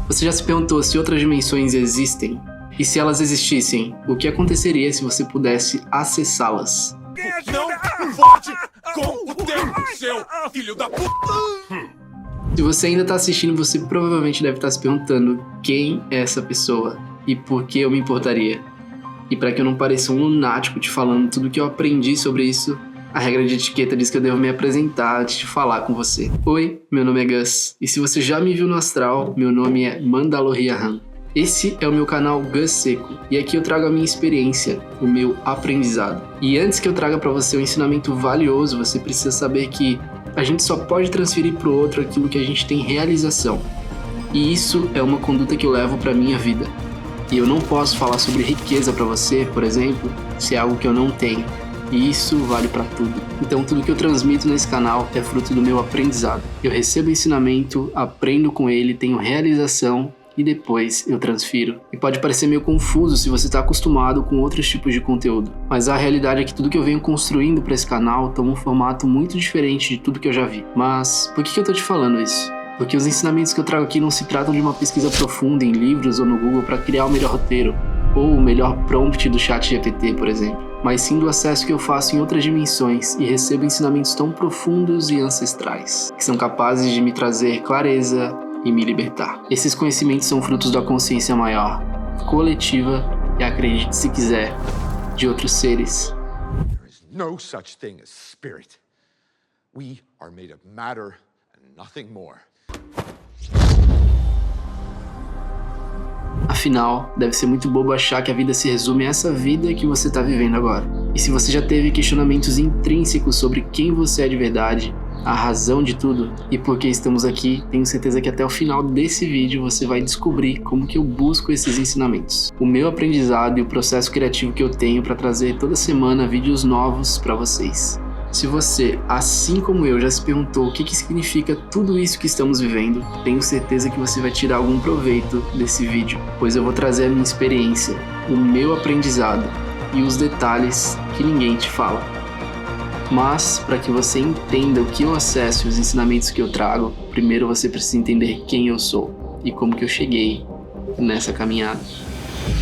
Você já se perguntou se outras dimensões existem? E se elas existissem, o que aconteceria se você pudesse acessá-las? Não pode com o tempo, seu filho da puta! Se você ainda está assistindo, você provavelmente deve estar se perguntando quem é essa pessoa e por que eu me importaria. E para que eu não pareça um lunático te falando tudo que eu aprendi sobre isso, a regra de etiqueta diz que eu devo me apresentar antes de falar com você. Oi, meu nome é Gus, e se você já me viu no astral, meu nome é Mandalorian. Esse é o meu canal Gus Seco, e aqui eu trago a minha experiência, o meu aprendizado. E antes que eu traga para você um ensinamento valioso, você precisa saber que a gente só pode transferir para o outro aquilo que a gente tem realização. E isso é uma conduta que eu levo para minha vida. E eu não posso falar sobre riqueza para você, por exemplo, se é algo que eu não tenho. E isso vale para tudo. Então tudo que eu transmito nesse canal é fruto do meu aprendizado. Eu recebo ensinamento, aprendo com ele, tenho realização e depois eu transfiro. E pode parecer meio confuso se você está acostumado com outros tipos de conteúdo. Mas a realidade é que tudo que eu venho construindo para esse canal toma um formato muito diferente de tudo que eu já vi. Mas por que eu tô te falando isso? Porque os ensinamentos que eu trago aqui não se tratam de uma pesquisa profunda em livros ou no Google para criar o melhor roteiro, ou o melhor prompt do ChatGPT, por exemplo, mas sim do acesso que eu faço em outras dimensões e recebo ensinamentos tão profundos e ancestrais, que são capazes de me trazer clareza e me libertar. Esses conhecimentos são frutos da consciência maior, coletiva e, acredite se quiser, de outros seres. There is no such thing as spirit. We are made of matter and nothing more. Afinal, deve ser muito bobo achar que a vida se resume a essa vida que você está vivendo agora. E se você já teve questionamentos intrínsecos sobre quem você é de verdade, a razão de tudo e por que estamos aqui, tenho certeza que até o final desse vídeo você vai descobrir como que eu busco esses ensinamentos. O meu aprendizado e o processo criativo que eu tenho para trazer toda semana vídeos novos para vocês. Se você, assim como eu, já se perguntou o que significa tudo isso que estamos vivendo, tenho certeza que você vai tirar algum proveito desse vídeo, pois eu vou trazer a minha experiência, o meu aprendizado e os detalhes que ninguém te fala. Mas, para que você entenda o que eu acesso e os ensinamentos que eu trago, primeiro você precisa entender quem eu sou e como que eu cheguei nessa caminhada.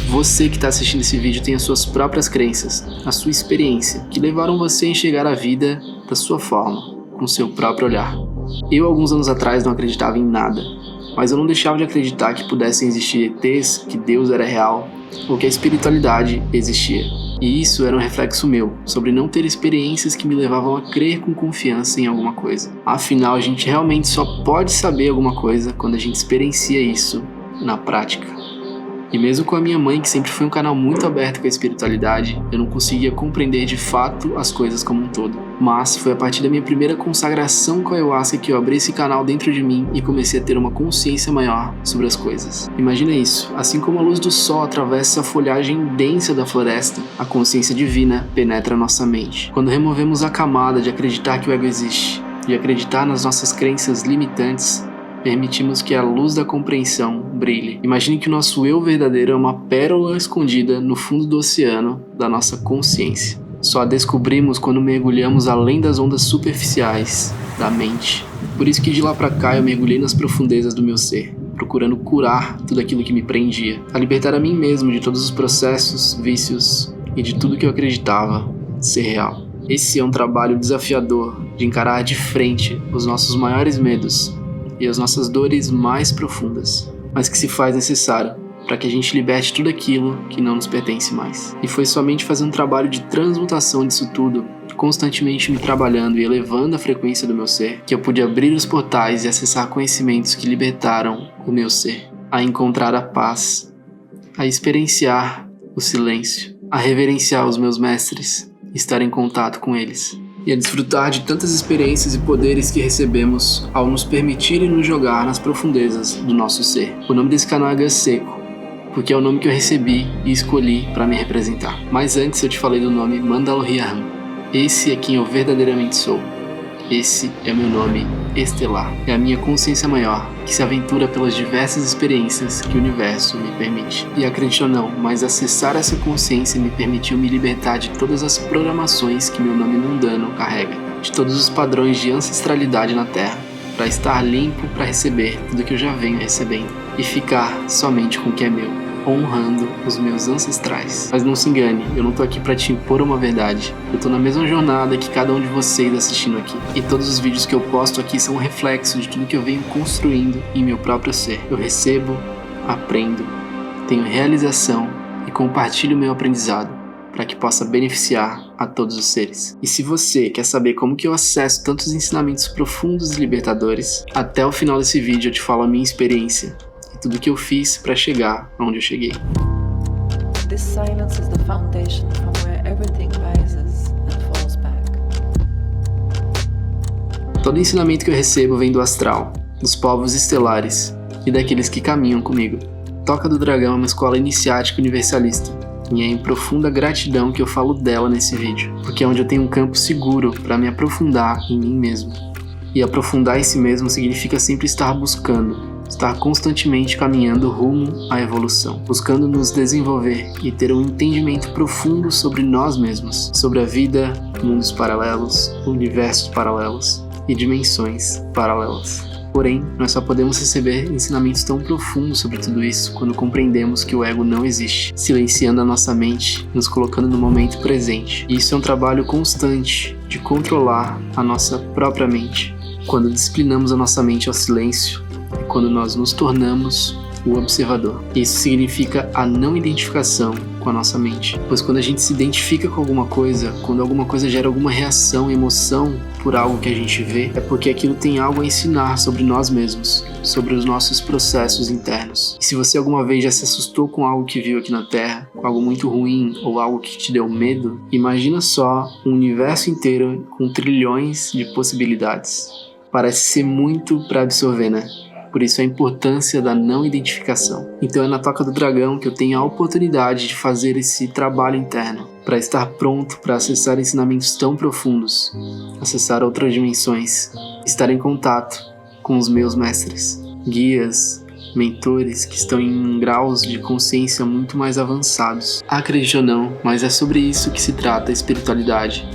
Você que está assistindo esse vídeo tem as suas próprias crenças, a sua experiência, que levaram você a enxergar a vida da sua forma, com seu próprio olhar. Eu, alguns anos atrás, não acreditava em nada, mas eu não deixava de acreditar que pudessem existir ETs, que Deus era real, ou que a espiritualidade existia. E isso era um reflexo meu, sobre não ter experiências que me levavam a crer com confiança em alguma coisa. Afinal, a gente realmente só pode saber alguma coisa quando a gente experiencia isso na prática. E mesmo com a minha mãe, que sempre foi um canal muito aberto com a espiritualidade, eu não conseguia compreender de fato as coisas como um todo. Mas foi a partir da minha primeira consagração com a Ayahuasca que eu abri esse canal dentro de mim e comecei a ter uma consciência maior sobre as coisas. Imagina isso, assim como a luz do sol atravessa a folhagem densa da floresta, a consciência divina penetra nossa mente. Quando removemos a camada de acreditar que o ego existe, de acreditar nas nossas crenças limitantes, permitimos que a luz da compreensão brilhe. Imagine que o nosso eu verdadeiro é uma pérola escondida no fundo do oceano da nossa consciência. Só a descobrimos quando mergulhamos além das ondas superficiais da mente. Por isso que de lá pra cá eu mergulhei nas profundezas do meu ser, procurando curar tudo aquilo que me prendia, a libertar a mim mesmo de todos os processos, vícios e de tudo que eu acreditava ser real. Esse é um trabalho desafiador de encarar de frente os nossos maiores medos e as nossas dores mais profundas, mas que se faz necessário para que a gente liberte tudo aquilo que não nos pertence mais. E foi somente fazendo um trabalho de transmutação disso tudo, constantemente me trabalhando e elevando a frequência do meu ser, que eu pude abrir os portais e acessar conhecimentos que libertaram o meu ser, a encontrar a paz, a experienciar o silêncio, a reverenciar os meus mestres, estar em contato com eles, e a desfrutar de tantas experiências e poderes que recebemos ao nos permitir e nos jogar nas profundezas do nosso ser. O nome desse canal é Gus Seco, porque é o nome que eu recebi e escolhi para me representar. Mas antes eu te falei do nome Mandalorian. Esse é quem eu verdadeiramente sou. Esse é meu nome estelar. É a minha consciência maior, que se aventura pelas diversas experiências que o universo me permite. E acredite ou não, mas acessar essa consciência me permitiu me libertar de todas as programações que meu nome mundano carrega, de todos os padrões de ancestralidade na Terra, para estar limpo para receber tudo que eu já venho recebendo. e ficar somente com o que é meu, honrando os meus ancestrais. Mas não se engane, eu não tô aqui pra te impor uma verdade. Eu tô na mesma jornada que cada um de vocês assistindo aqui. E todos os vídeos que eu posto aqui são um reflexo de tudo que eu venho construindo em meu próprio ser. Eu recebo, aprendo, tenho realização e compartilho meu aprendizado para que possa beneficiar a todos os seres. E se você quer saber como que eu acesso tantos ensinamentos profundos e libertadores, até o final desse vídeo eu te falo a minha experiência e tudo que eu fiz para chegar onde eu cheguei. This silence is the foundation from where everything rises and falls back. Todo ensinamento que eu recebo vem do astral, dos povos estelares e daqueles que caminham comigo. Toca do Dragão é uma escola iniciática universalista. E é em profunda gratidão que eu falo dela nesse vídeo, porque é onde eu tenho um campo seguro para me aprofundar em mim mesmo. E aprofundar em si mesmo significa sempre estar buscando, estar constantemente caminhando rumo à evolução, buscando nos desenvolver e ter um entendimento profundo sobre nós mesmos, sobre a vida, mundos paralelos, universos paralelos e dimensões paralelas. Porém, nós só podemos receber ensinamentos tão profundos sobre tudo isso quando compreendemos que o ego não existe, silenciando a nossa mente, nos colocando no momento presente. E isso é um trabalho constante de controlar a nossa própria mente. Quando disciplinamos a nossa mente ao silêncio, é quando nós nos tornamos o observador. Isso significa a não identificação com a nossa mente. Pois quando a gente se identifica com alguma coisa, quando alguma coisa gera alguma reação, emoção por algo que a gente vê, é porque aquilo tem algo a ensinar sobre nós mesmos, sobre os nossos processos internos. E se você alguma vez já se assustou com algo que viu aqui na Terra, com algo muito ruim ou algo que te deu medo, imagina só um universo inteiro com trilhões de possibilidades. Parece ser muito para absorver, né? Por isso a importância da não identificação. Então é na Toca do Dragão que eu tenho a oportunidade de fazer esse trabalho interno, para estar pronto para acessar ensinamentos tão profundos, acessar outras dimensões, estar em contato com os meus mestres, guias, mentores que estão em graus de consciência muito mais avançados. Acredite ou não, mas é sobre isso que se trata a espiritualidade,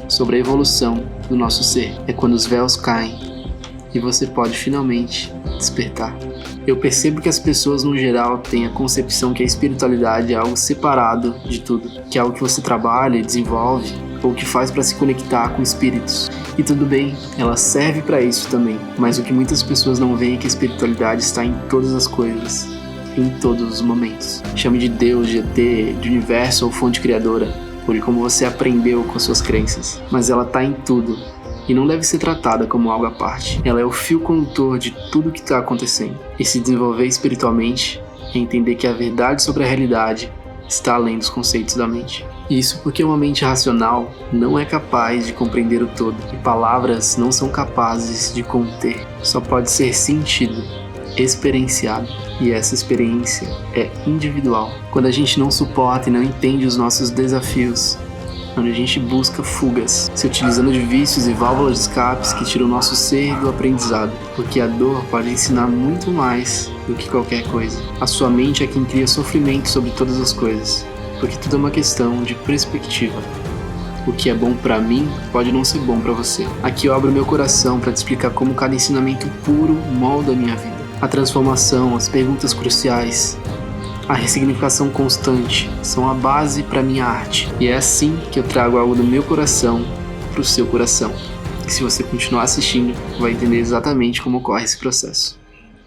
sobre a evolução do nosso ser. É quando os véus caem e você pode finalmente despertar. Eu percebo que as pessoas no geral têm a concepção que a espiritualidade é algo separado de tudo, que é algo que você trabalha e desenvolve, ou que faz para se conectar com espíritos. E tudo bem, ela serve para isso também, mas o que muitas pessoas não veem é que a espiritualidade está em todas as coisas, em todos os momentos. Chame de Deus, de ET, de universo ou fonte criadora, ou de como você aprendeu com suas crenças, mas ela está em tudo. E não deve ser tratada como algo à parte. Ela é o fio condutor de tudo que está acontecendo. E se desenvolver espiritualmente é entender que a verdade sobre a realidade está além dos conceitos da mente. Isso porque uma mente racional não é capaz de compreender o todo. E palavras não são capazes de conter. Só pode ser sentido, experienciado. E essa experiência é individual. Quando a gente não suporta e não entende os nossos desafios, onde a gente busca fugas, se utilizando de vícios e válvulas de escapes que tiram o nosso ser do aprendizado, porque a dor pode ensinar muito mais do que qualquer coisa. A sua mente é quem cria sofrimento sobre todas as coisas, porque tudo é uma questão de perspectiva. O que é bom pra mim pode não ser bom pra você. Aqui eu abro meu coração para te explicar como cada ensinamento puro molda a minha vida. A transformação, as perguntas cruciais, a ressignificação constante são a base para minha arte. E é assim que eu trago algo do meu coração para o seu coração. E se você continuar assistindo, vai entender exatamente como ocorre esse processo.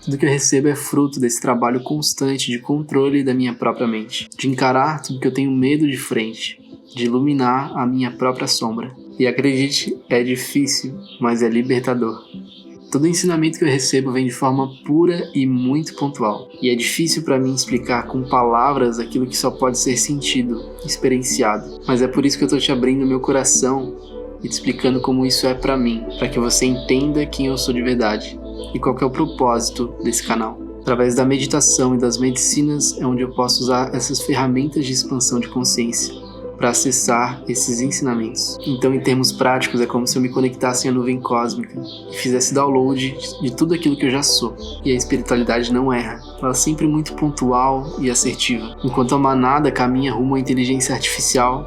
Tudo que eu recebo é fruto desse trabalho constante de controle da minha própria mente. De encarar tudo que eu tenho medo de frente. De iluminar a minha própria sombra. E acredite, é difícil, mas é libertador. Todo ensinamento que eu recebo vem de forma pura e muito pontual. E é difícil para mim explicar com palavras aquilo que só pode ser sentido, experienciado. Mas é por isso que eu tô te abrindo meu coração e te explicando como isso é para mim, para que você entenda quem eu sou de verdade e qual que é o propósito desse canal. Através da meditação e das medicinas é onde eu posso usar essas ferramentas de expansão de consciência para acessar esses ensinamentos. Então, em termos práticos, é como se eu me conectasse à nuvem cósmica e fizesse download de tudo aquilo que eu já sou. E a espiritualidade não erra. Ela é sempre muito pontual e assertiva. Enquanto a manada caminha rumo à inteligência artificial,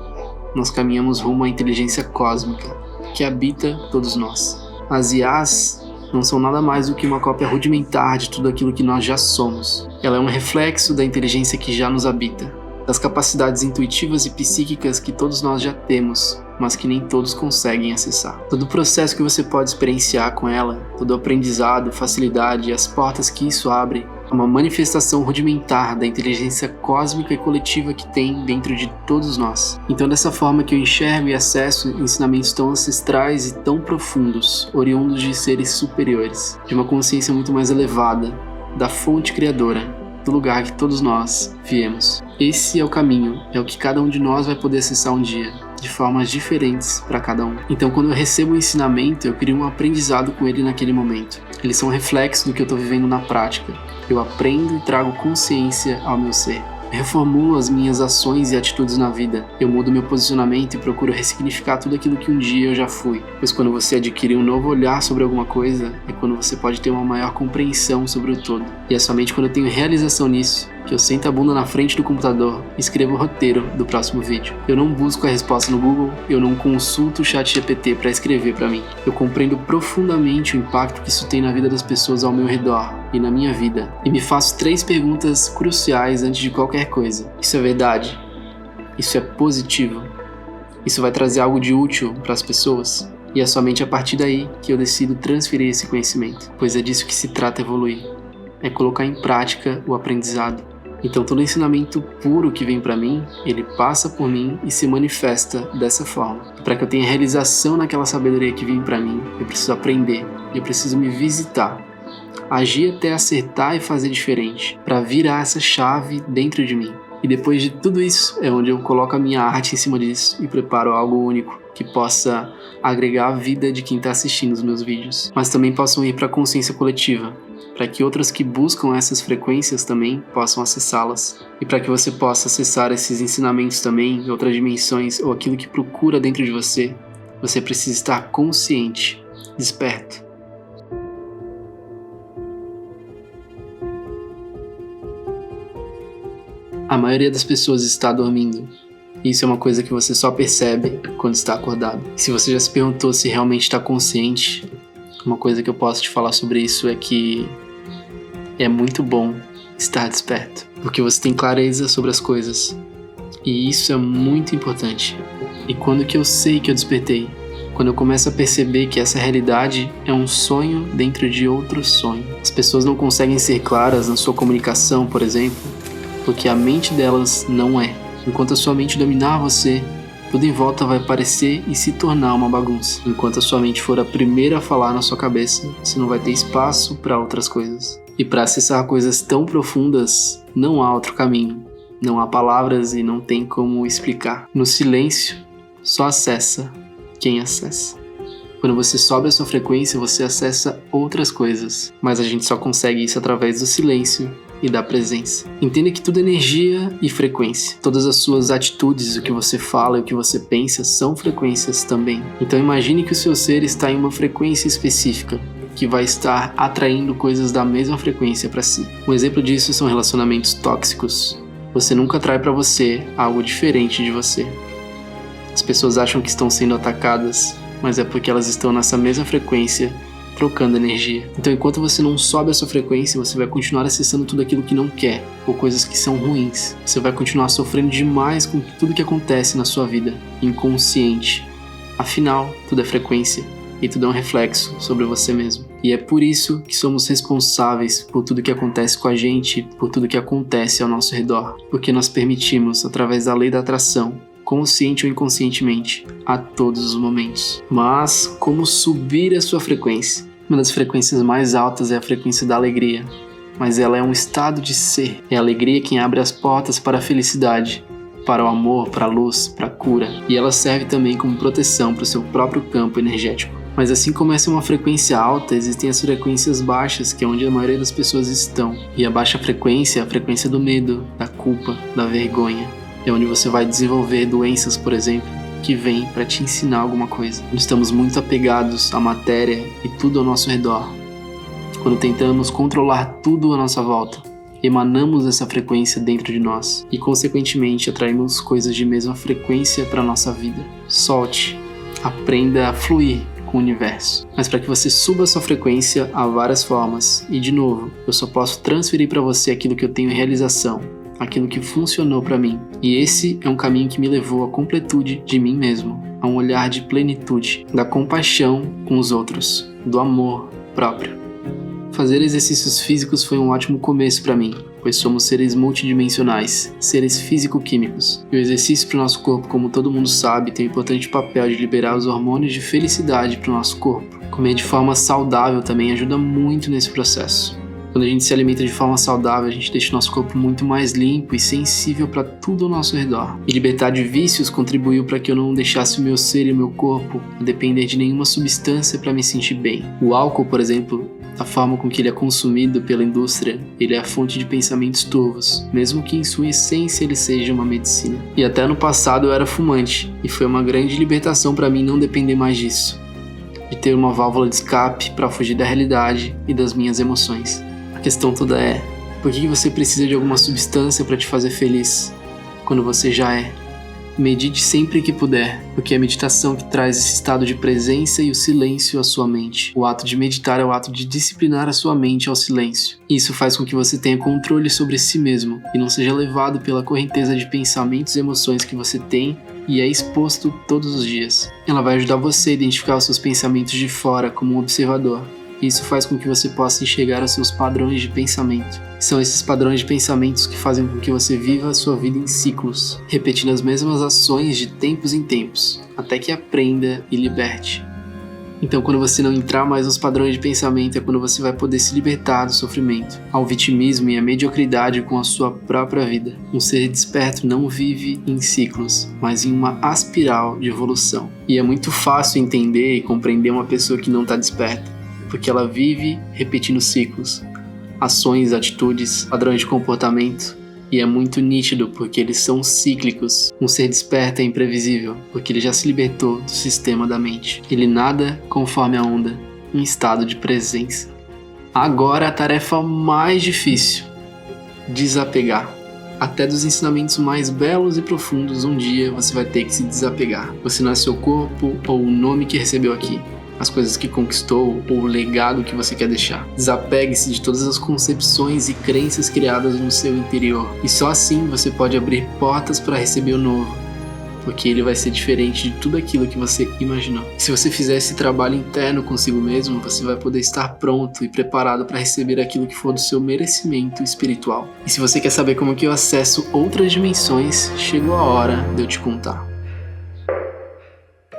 nós caminhamos rumo à inteligência cósmica, que habita todos nós. As IAs não são nada mais do que uma cópia rudimentar de tudo aquilo que nós já somos. Ela é um reflexo da inteligência que já nos habita, das capacidades intuitivas e psíquicas que todos nós já temos, mas que nem todos conseguem acessar. Todo o processo que você pode experienciar com ela, todo o aprendizado, facilidade e as portas que isso abre, é uma manifestação rudimentar da inteligência cósmica e coletiva que tem dentro de todos nós. Então, dessa forma que eu enxergo e acesso ensinamentos tão ancestrais e tão profundos, oriundos de seres superiores, de uma consciência muito mais elevada, da fonte criadora, do lugar que todos nós viemos. Esse é o caminho, é o que cada um de nós vai poder acessar um dia, de formas diferentes para cada um. Então, quando eu recebo um ensinamento, eu crio um aprendizado com ele naquele momento. Eles são um reflexo do que eu estou vivendo na prática. Eu aprendo e trago consciência ao meu ser. Reformulo as minhas ações e atitudes na vida. Eu mudo meu posicionamento e procuro ressignificar tudo aquilo que um dia eu já fui. Pois quando você adquire um novo olhar sobre alguma coisa, é quando você pode ter uma maior compreensão sobre o todo. E é somente quando eu tenho realização nisso, que eu sento a bunda na frente do computador e escrevo o roteiro do próximo vídeo. Eu não busco a resposta no Google, eu não consulto o ChatGPT para escrever para mim. Eu compreendo profundamente o impacto que isso tem na vida das pessoas ao meu redor e na minha vida. E me faço 3 perguntas cruciais antes de qualquer coisa. Isso é verdade? Isso é positivo? Isso vai trazer algo de útil para as pessoas? E é somente a partir daí que eu decido transferir esse conhecimento, pois é disso que se trata evoluir. É colocar em prática o aprendizado. Então todo ensinamento puro que vem para mim, ele passa por mim e se manifesta dessa forma. Para que eu tenha realização naquela sabedoria que vem para mim, eu preciso aprender, eu preciso me visitar, agir até acertar e fazer diferente, para virar essa chave dentro de mim. E depois de tudo isso, é onde eu coloco a minha arte em cima disso e preparo algo único, que possa agregar a vida de quem está assistindo os meus vídeos. Mas também possam ir para a consciência coletiva, para que outros que buscam essas frequências também possam acessá-las. E para que você possa acessar esses ensinamentos também, em outras dimensões, ou aquilo que procura dentro de você, você precisa estar consciente, desperto. A maioria das pessoas está dormindo. Isso é uma coisa que você só percebe quando está acordado. Se você já se perguntou se realmente está consciente, uma coisa que eu posso te falar sobre isso é que é muito bom estar desperto, porque você tem clareza sobre as coisas. E isso é muito importante. E quando que eu sei que eu despertei? Quando eu começo a perceber que essa realidade é um sonho dentro de outro sonho. As pessoas não conseguem ser claras na sua comunicação, por exemplo, porque a mente delas não é. Enquanto a sua mente dominar você, tudo em volta vai parecer e se tornar uma bagunça. Enquanto a sua mente for a primeira a falar na sua cabeça, você não vai ter espaço para outras coisas. E para acessar coisas tão profundas, não há outro caminho. Não há palavras e não tem como explicar. No silêncio, só acessa quem acessa. Quando você sobe a sua frequência, você acessa outras coisas. Mas a gente só consegue isso através do silêncio e da presença. Entenda que tudo é energia e frequência. Todas as suas atitudes, o que você fala e o que você pensa são frequências também. Então imagine que o seu ser está em uma frequência específica, que vai estar atraindo coisas da mesma frequência para si. Um exemplo disso são relacionamentos tóxicos. Você nunca atrai para você algo diferente de você. As pessoas acham que estão sendo atacadas, mas é porque elas estão nessa mesma frequência, trocando energia. Então, enquanto você não sobe a sua frequência, você vai continuar acessando tudo aquilo que não quer, ou coisas que são ruins. Você vai continuar sofrendo demais com tudo que acontece na sua vida, inconsciente. Afinal, tudo é frequência, e tudo é um reflexo sobre você mesmo. E é por isso que somos responsáveis por tudo que acontece com a gente, por tudo que acontece ao nosso redor. Porque nós permitimos, através da lei da atração, consciente ou inconscientemente, a todos os momentos. Mas como subir a sua frequência? Uma das frequências mais altas é a frequência da alegria, mas ela é um estado de ser. É a alegria quem abre as portas para a felicidade, para o amor, para a luz, para a cura. E ela serve também como proteção para o seu próprio campo energético. Mas assim como essa é uma frequência alta, existem as frequências baixas, que é onde a maioria das pessoas estão. E a baixa frequência é a frequência do medo, da culpa, da vergonha. É onde você vai desenvolver doenças, por exemplo, que vêm para te ensinar alguma coisa. Estamos muito apegados à matéria e tudo ao nosso redor. Quando tentamos controlar tudo à nossa volta, emanamos essa frequência dentro de nós e, consequentemente, atraímos coisas de mesma frequência para a nossa vida. Solte, aprenda a fluir com o universo. Mas para que você suba a sua frequência, há várias formas. E de novo, eu só posso transferir para você aquilo que eu tenho realização, aquilo que funcionou para mim. E esse é um caminho que me levou à completude de mim mesmo, a um olhar de plenitude, da compaixão com os outros, do amor próprio. Fazer exercícios físicos foi um ótimo começo para mim, pois somos seres multidimensionais, seres físico-químicos. E o exercício para o nosso corpo, como todo mundo sabe, tem o importante papel de liberar os hormônios de felicidade para o nosso corpo. Comer de forma saudável também ajuda muito nesse processo. Quando a gente se alimenta de forma saudável, a gente deixa o nosso corpo muito mais limpo e sensível para tudo ao nosso redor. E libertar de vícios contribuiu para que eu não deixasse o meu ser e o meu corpo a depender de nenhuma substância para me sentir bem. O álcool, por exemplo, a forma com que ele é consumido pela indústria, ele é a fonte de pensamentos turvos, mesmo que em sua essência ele seja uma medicina. E até no passado eu era fumante, e foi uma grande libertação para mim não depender mais disso, de ter uma válvula de escape para fugir da realidade e das minhas emoções. A questão toda é, por que você precisa de alguma substância para te fazer feliz, quando você já é? Medite sempre que puder, porque é a meditação que traz esse estado de presença e o silêncio à sua mente. O ato de meditar é o ato de disciplinar a sua mente ao silêncio. Isso faz com que você tenha controle sobre si mesmo e não seja levado pela correnteza de pensamentos e emoções que você tem e é exposto todos os dias. Ela vai ajudar você a identificar os seus pensamentos de fora como um observador. Isso faz com que você possa enxergar os seus padrões de pensamento. São esses padrões de pensamentos que fazem com que você viva a sua vida em ciclos, repetindo as mesmas ações de tempos em tempos, até que aprenda e liberte. Então, quando você não entrar mais nos padrões de pensamento, é quando você vai poder se libertar do sofrimento, ao vitimismo e à mediocridade com a sua própria vida. Um ser desperto não vive em ciclos, mas em uma aspiral de evolução. E é muito fácil entender e compreender uma pessoa que não está desperta, porque ela vive repetindo ciclos, ações, atitudes, padrões de comportamento, e é muito nítido porque eles são cíclicos. Um ser desperto é imprevisível, porque ele já se libertou do sistema da mente. Ele nada conforme a onda, em estado de presença. Agora a tarefa mais difícil: desapegar. Até dos ensinamentos mais belos e profundos, um dia você vai ter que se desapegar. Você não é seu corpo ou o nome que recebeu aqui, as coisas que conquistou ou o legado que você quer deixar. Desapegue-se de todas as concepções e crenças criadas no seu interior. E só assim você pode abrir portas para receber o novo, porque ele vai ser diferente de tudo aquilo que você imaginou. Se você fizer esse trabalho interno consigo mesmo, você vai poder estar pronto e preparado para receber aquilo que for do seu merecimento espiritual. E se você quer saber como que eu acesso outras dimensões, chegou a hora de eu te contar.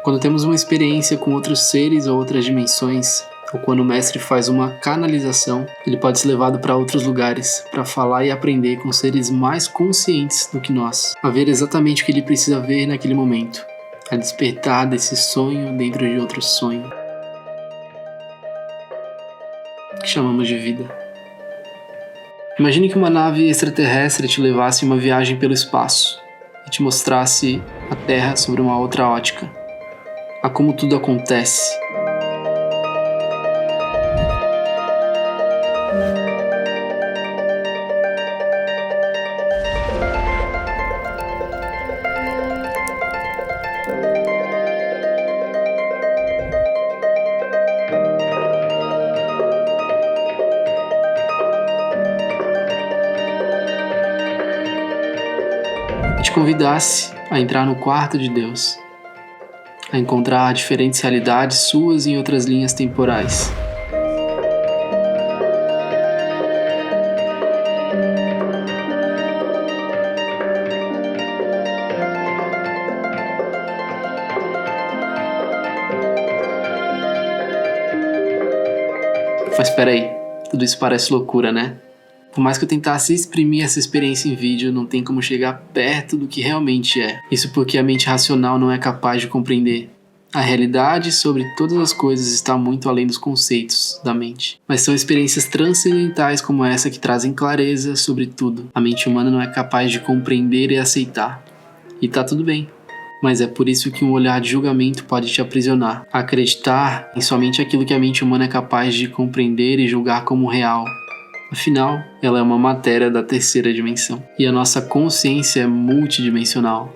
Quando temos uma experiência com outros seres ou outras dimensões, ou quando o mestre faz uma canalização, ele pode ser levado para outros lugares, para falar e aprender com seres mais conscientes do que nós, a ver exatamente o que ele precisa ver naquele momento, a despertar desse sonho dentro de outro sonho, que chamamos de vida. Imagine que uma nave extraterrestre te levasse em uma viagem pelo espaço e te mostrasse a Terra sobre uma outra ótica, a como tudo acontece. E te convidasse a entrar no quarto de Deus, a encontrar diferentes realidades suas em outras linhas temporais. Mas peraí, tudo isso parece loucura, né? Por mais que eu tentasse exprimir essa experiência em vídeo, não tem como chegar perto do que realmente é. Isso porque a mente racional não é capaz de compreender. A realidade sobre todas as coisas está muito além dos conceitos da mente. Mas são experiências transcendentais como essa que trazem clareza sobre tudo. A mente humana não é capaz de compreender e aceitar. E tá tudo bem. Mas é por isso que um olhar de julgamento pode te aprisionar. Acreditar em somente aquilo que a mente humana é capaz de compreender e julgar como real. Afinal, ela é uma matéria da terceira dimensão. E a nossa consciência é multidimensional.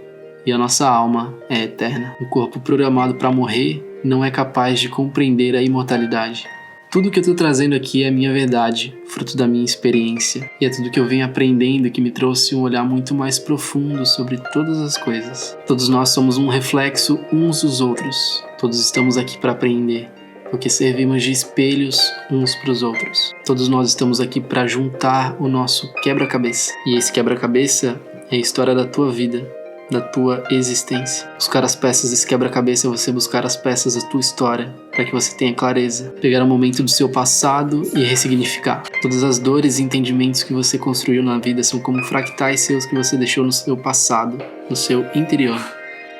E a nossa alma é eterna. Um corpo programado para morrer não é capaz de compreender a imortalidade. Tudo que eu estou trazendo aqui é minha verdade, fruto da minha experiência, e é tudo que eu venho aprendendo que me trouxe um olhar muito mais profundo sobre todas as coisas. Todos nós somos um reflexo uns dos outros. Todos estamos aqui para aprender, porque servimos de espelhos uns para os outros. Todos nós estamos aqui para juntar o nosso quebra-cabeça. E esse quebra-cabeça é a história da tua vida, da tua existência. Buscar as peças desse quebra-cabeça é você buscar as peças da tua história, para que você tenha clareza. Pegar um momento do seu passado e ressignificar. Todas as dores e entendimentos que você construiu na vida são como fractais seus que você deixou no seu passado, no seu interior.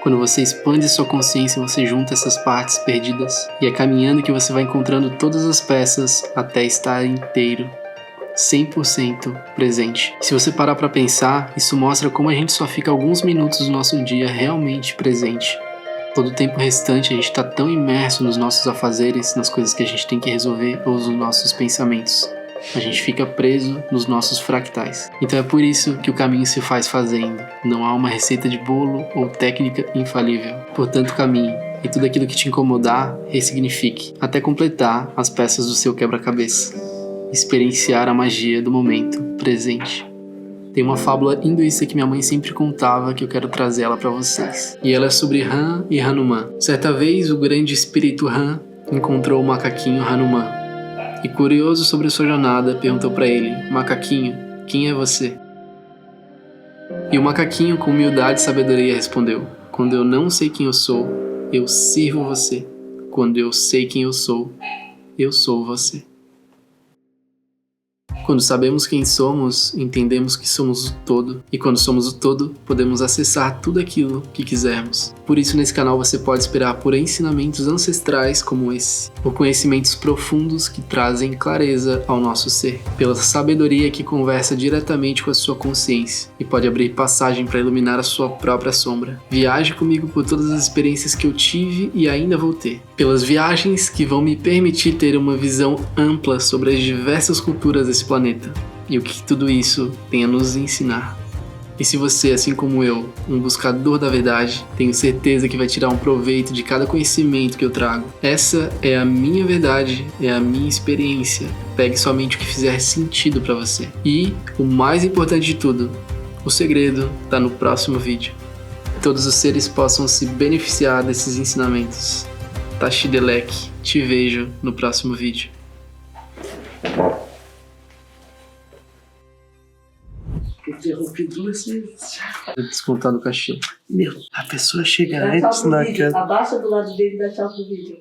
Quando você expande sua consciência, você junta essas partes perdidas e é caminhando que você vai encontrando todas as peças até estar inteiro, 100% presente. Se você parar para pensar, isso mostra como a gente só fica alguns minutos do nosso dia realmente presente. Todo o tempo restante a gente está tão imerso nos nossos afazeres, nas coisas que a gente tem que resolver ou nos nossos pensamentos. A gente fica preso nos nossos fractais. Então é por isso que o caminho se faz fazendo. Não há uma receita de bolo ou técnica infalível. Portanto, caminhe. E tudo aquilo que te incomodar, ressignifique, até completar as peças do seu quebra-cabeça. Experienciar a magia do momento presente. Tem uma fábula hinduísta que minha mãe sempre contava que eu quero trazer ela para vocês. E ela é sobre Ram e Hanuman. Certa vez, o grande espírito Ram encontrou o macaquinho Hanuman. E curioso sobre sua jornada, perguntou para ele: macaquinho, quem é você? E o macaquinho, com humildade e sabedoria, respondeu: quando eu não sei quem eu sou, eu sirvo você. Quando eu sei quem eu sou você. Quando sabemos quem somos, entendemos que somos o todo. E quando somos o todo, podemos acessar tudo aquilo que quisermos. Por isso, nesse canal você pode esperar por ensinamentos ancestrais como esse. Por conhecimentos profundos que trazem clareza ao nosso ser. Pela sabedoria que conversa diretamente com a sua consciência. E pode abrir passagem para iluminar a sua própria sombra. Viaje comigo por todas as experiências que eu tive e ainda vou ter. Pelas viagens que vão me permitir ter uma visão ampla sobre as diversas culturas desse planeta e o que tudo isso tem a nos ensinar. E se você, assim como eu, um buscador da verdade, tenho certeza que vai tirar um proveito de cada conhecimento que eu trago. Essa é a minha verdade, é a minha experiência. Pegue somente o que fizer sentido para você. E, o mais importante de tudo, o segredo está no próximo vídeo. Todos os seres possam se beneficiar desses ensinamentos. Tashi Delek, te vejo no próximo vídeo. Interrompi 2 vezes. Descontar do cachê. Meu, a pessoa chega Dá antes tchau pro na vídeo. casa. Abaixa do lado dele e dá tchau pro vídeo.